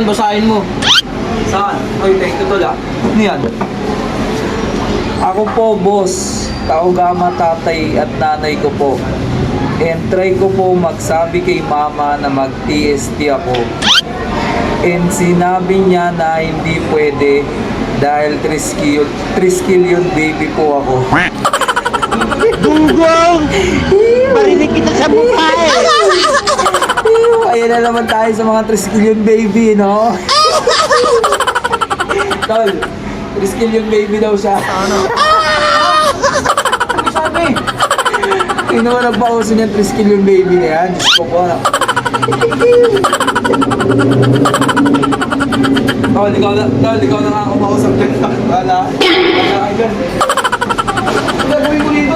yan, basahin mo. Saan? Oy, thank you tol ah. Ano yan? Ako po, boss. Taogama tatay at nanay ko po. And try ko po magsabi kay mama na mag-TST ako. And sinabi niya na hindi pwede dahil 3 skill yun baby po ako. Gunggong! Marinig kita sa mukha eh! Ayan na naman tayo sa mga 3 skill yun baby, no? Tol, 3 skill yun baby daw siya. Ano sabi? Sino mo nagpauso niya 3 skill yung baby na yan? Diyos ko po. Tol, ikaw na nga ako mausap dyan. Wala. Wala ka dyan. Ang gagawin mo dito,